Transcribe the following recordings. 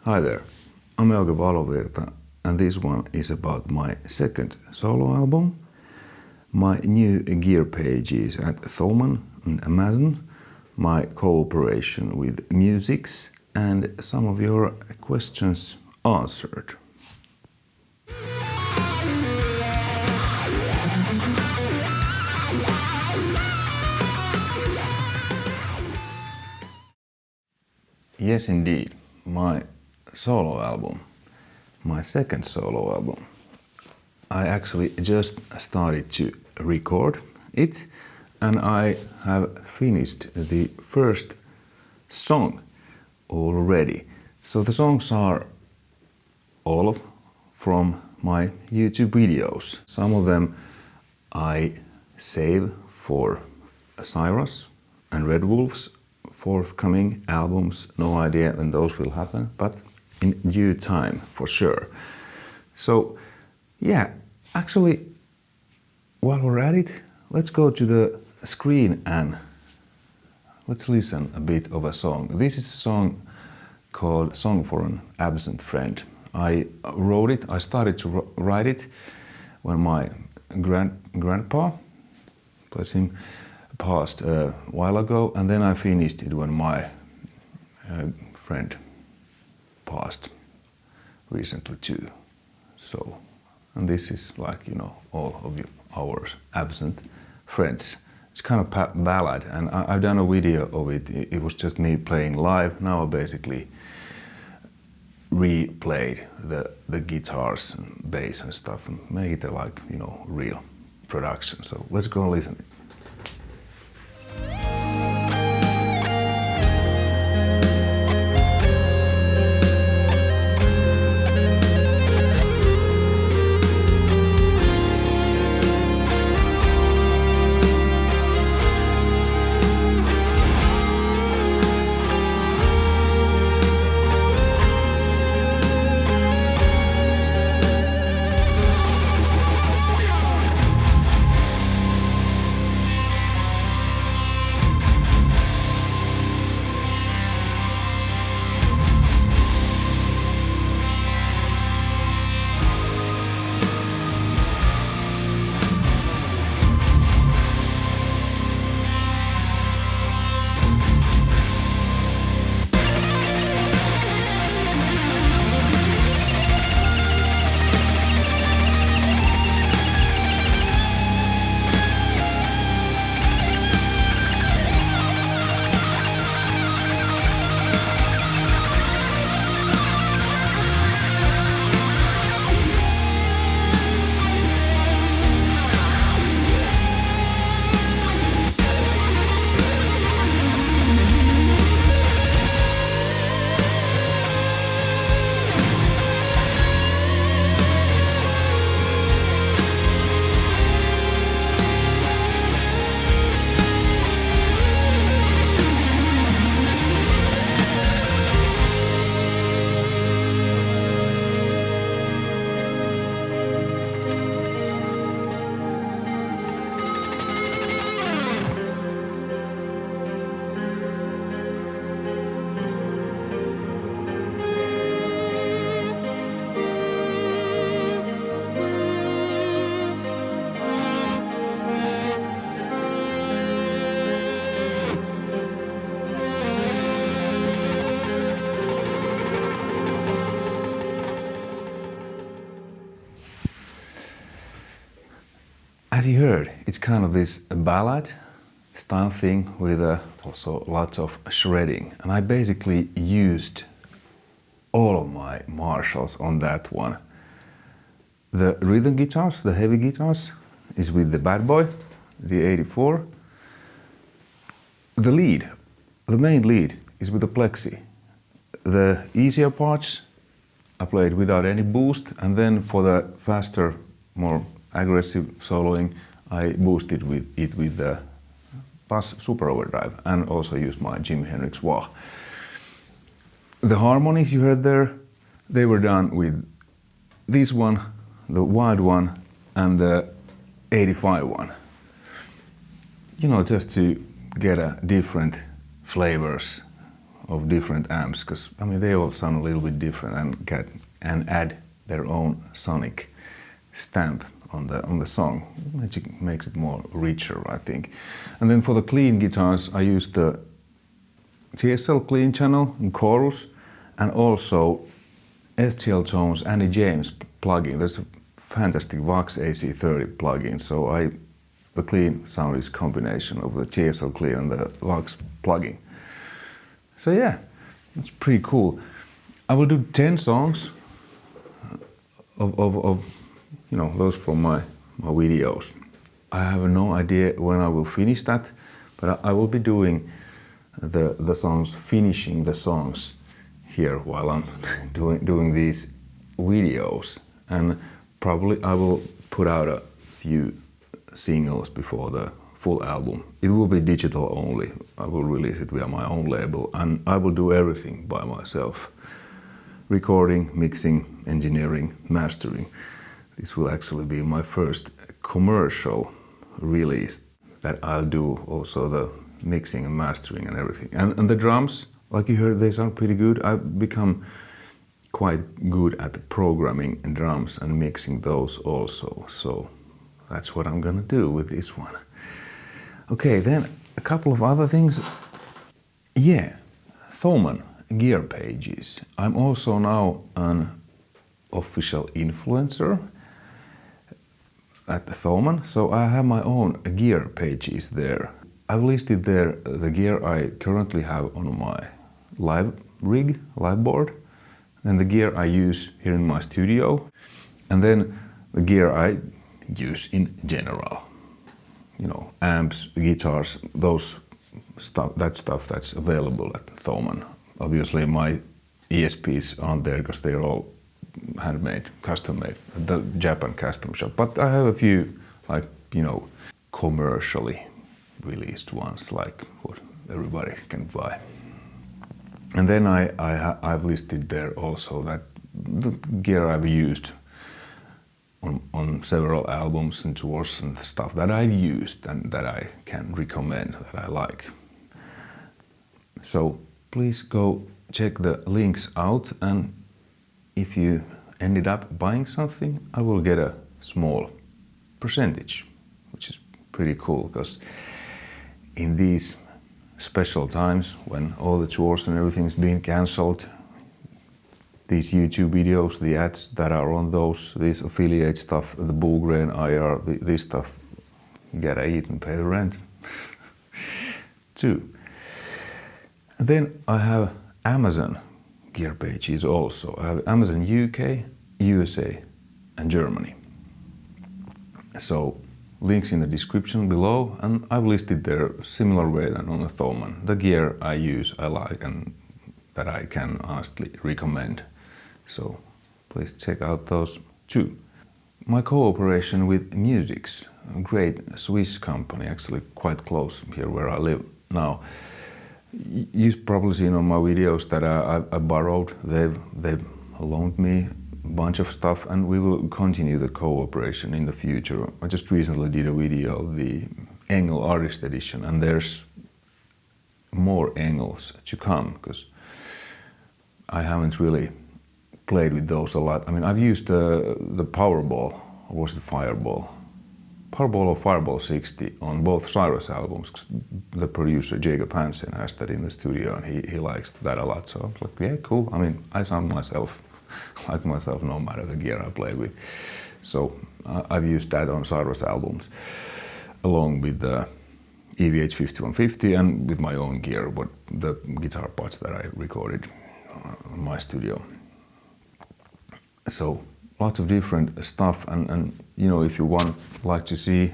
Hi there, I'm Euge Valovirta, and this one is about my second solo album, my new gear pages at Thomann and Amazon, my cooperation with Musics, and some of your questions answered. Yes, indeed, my solo album, my second solo album. I actually just started to record it, and I have finished the first song already. So the songs are all from my YouTube videos. Some of them I save for Cyrus and Red Wolf's forthcoming albums. No idea when those will happen, but in due time for sure. So yeah, actually, while we're at it, let's go to the screen and let's listen a bit of a song. This is a song called Song for an Absent Friend. I wrote it, I started to write it when my grandpa, bless him, passed a while ago, and then I finished it when my friend passed recently too. So, and this is like, you know, all of our absent friends. It's kind of ballad, and I've done a video of it. It was just me playing live. Now I basically replayed the guitars and bass and stuff and made it like, you know, real production. So let's go and listen. As you heard, it's kind of this ballad style thing with also lots of shredding. And I basically used all of my Marshalls on that one. The rhythm guitars, the heavy guitars, is with the Bad Boy, the 84. The lead, the main lead, is with the Plexi. The easier parts I played without any boost, and then for the faster, more aggressive soloing, I boosted it with the Bass Super Overdrive and also used my Jimi Hendrix wah. The harmonies you heard there, they were done with this one, the wide one, and the 85 one. You know, just to get a different flavors of different amps, because I mean they all sound a little bit different and add their own sonic stamp on the song, which makes it more richer, I think. And then for the clean guitars, I use the TSL clean channel and chorus, and also STL Tones Andy James plugin. There's a fantastic Vox AC30 plugin, so the clean sound is combination of the TSL clean and the Vox plugin. So yeah, that's pretty cool. I will do 10 songs of you know, those from my videos. I have no idea when I will finish that, but I will be doing the songs, finishing the songs here while I'm doing these videos, and probably I will put out a few singles before the full album. It will be digital only. I will release it via my own label, and I will do everything by myself. Recording, mixing, engineering, mastering. This will actually be my first commercial release that I'll do also the mixing and mastering and everything. And the drums, like you heard, they sound pretty good. I've become quite good at programming drums and mixing those also. So that's what I'm gonna do with this one. Okay, then a couple of other things. Yeah, Thomann gear pages. I'm also now an official influencer at Thomann, so I have my own gear pages there. I've listed there the gear I currently have on my live board, and the gear I use here in my studio, and then the gear I use in general. You know, amps, guitars, that stuff that's available at Thomann. Obviously my ESPs aren't there because they're all handmade, custom made at the Japan custom shop. But I have a few, like, you know, commercially released ones, like what everybody can buy. And then I've listed there also that the gear I've used on several albums and tours and stuff that I've used and that I can recommend, that I like. So please go check the links out, and if you ended up buying something, I will get a small percentage, which is pretty cool, because in these special times when all the tours and everything's being cancelled, these YouTube videos, the ads that are on those, this affiliate stuff, the Bullgrain IR, this stuff, you gotta eat and pay the rent too. And then I have Amazon gear pages also. I have Amazon UK, USA and Germany. So links in the description below, and I've listed there similar way than on the Thomann. The gear I use, I like, and that I can honestly recommend. So please check out those too. My cooperation with Musix, a great Swiss company, actually quite close here where I live now. You've probably seen on my videos that I borrowed. They've loaned me a bunch of stuff, and we will continue the cooperation in the future. I just recently did a video of the Engel Artist Edition, and there's more Engels to come, because I haven't really played with those a lot. I mean, I've used the Powerball, or was it Fireball? Powerball or Fireball 60 on both Cyrus albums. The producer Jacob Hansen has that in the studio, and he likes that a lot. So I was like, yeah, cool. I mean, I sound like myself no matter the gear I play with. So I've used that on Cyrus albums, along with the EVH 5150 and with my own gear, but the guitar parts that I recorded on my studio. So lots of different stuff, and you know, if you like to see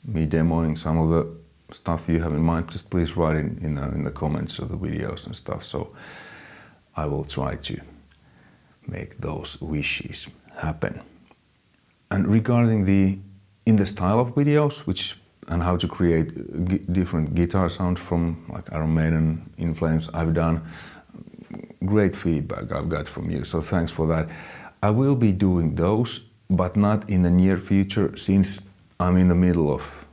me demoing some of the stuff you have in mind, just please write in the comments of the videos and stuff, so I will try to make those wishes happen. And regarding in the style of videos, and how to create different guitar sounds from like Iron Maiden, In Flames, I've done great feedback I've got from you, so thanks for that. I will be doing those, but not in the near future, since I'm in the middle of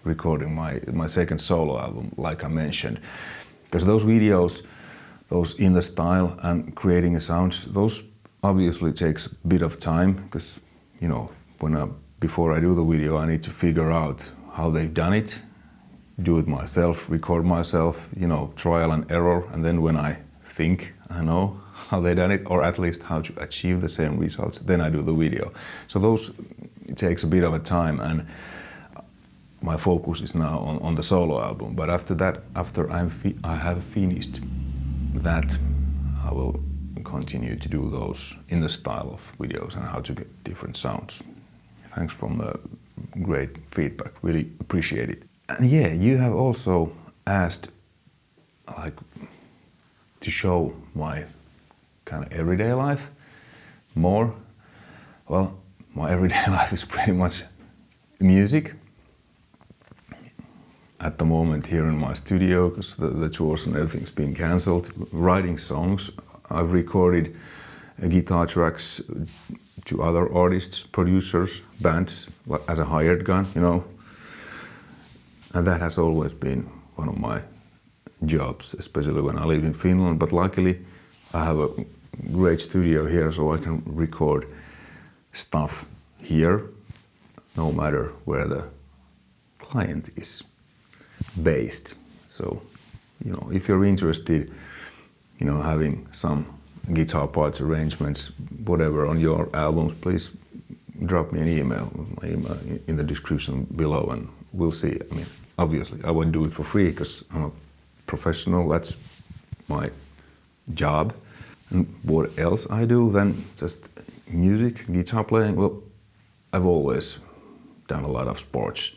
recording my second solo album, like I mentioned. Because those videos, those in the style and creating the sounds, those obviously takes a bit of time because, you know, before I do the video, I need to figure out how they've done it, do it myself, record myself, you know, trial and error. And then when I think I know how they done it, or at least how to achieve the same results, then I do the video. So those, it takes a bit of a time, and my focus is now on the solo album. But after that, after I have finished that, I will continue to do those in the style of videos and how to get different sounds. Thanks for the great feedback, really appreciate it. And yeah, you have also asked like to show my kind of everyday life more. Well, my everyday life is pretty much music. At the moment here in my studio, because the tours and everything's been cancelled, writing songs. I've recorded guitar tracks to other artists, producers, bands, as a hired gun, you know. And that has always been one of my jobs, especially when I live in Finland. But luckily, I have a great studio here, so I can record stuff here, no matter where the client is based. So, you know, if you're interested, you know, having some guitar parts, arrangements, whatever on your albums, please drop me an email. My email in the description below, and we'll see. I mean, obviously, I won't do it for free because I'm a professional. That's my job. And what else I do then? Just music, guitar playing. Well, I've always done a lot of sports.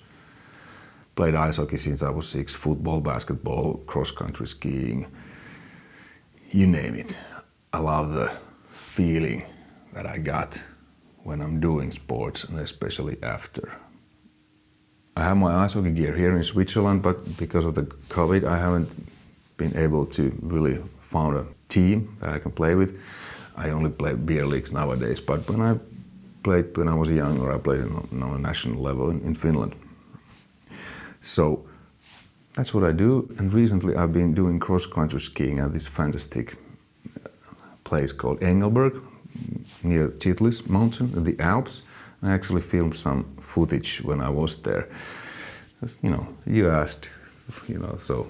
Played ice hockey since I was 6, football, basketball, cross-country skiing, you name it. I love the feeling that I got when I'm doing sports, and especially after. I have my ice hockey gear here in Switzerland, but because of the COVID, I haven't been able to really found a team that I can play with. I only play beer leagues nowadays, but when I played when I was younger, I played on a national level in Finland. So that's what I do, and recently I've been doing cross-country skiing at this fantastic place called Engelberg, near Titlis mountain in the Alps. I actually filmed some footage when I was there. You know, you asked, you know, so.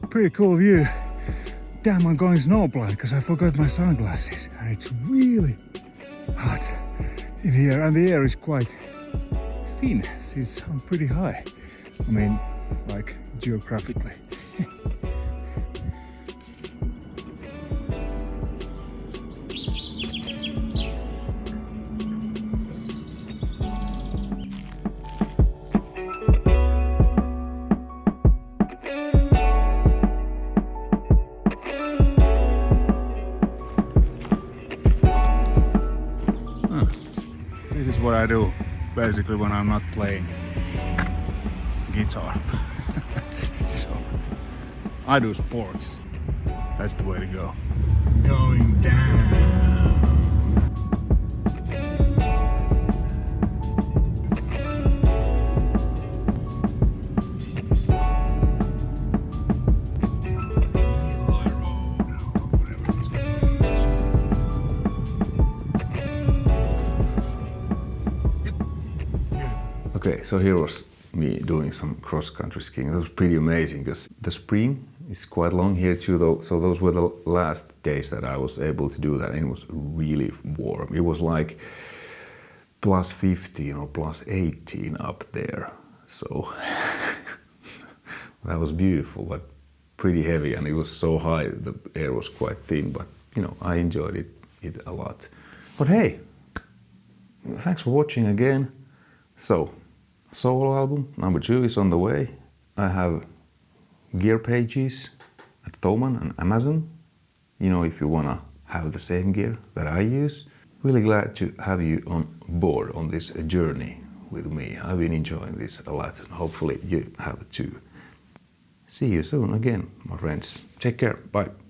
Pretty cool view. Damn, I'm going snowblind because I forgot my sunglasses. And it's really hot in here, and the air is quite thin since I'm pretty high. I mean, like geographically. This is what I do basically when I'm not playing guitar. So I do sports. That's the way to go. Going down. Okay, so here was me doing some cross-country skiing. It was pretty amazing because the spring is quite long here too, though. So those were the last days that I was able to do that, and it was really warm. It was like plus 15 or plus 18 up there. So that was beautiful, but pretty heavy, and it was so high, the air was quite thin, but you know, I enjoyed it a lot. But hey, thanks for watching again. So, solo album number 2 is on the way. I have gear pages at Thomann and Amazon. You know, if you wanna have the same gear that I use. Really glad to have you on board on this journey. with me. I've been enjoying this a lot and hopefully you have too. See you soon again, my friends. Take care. Bye.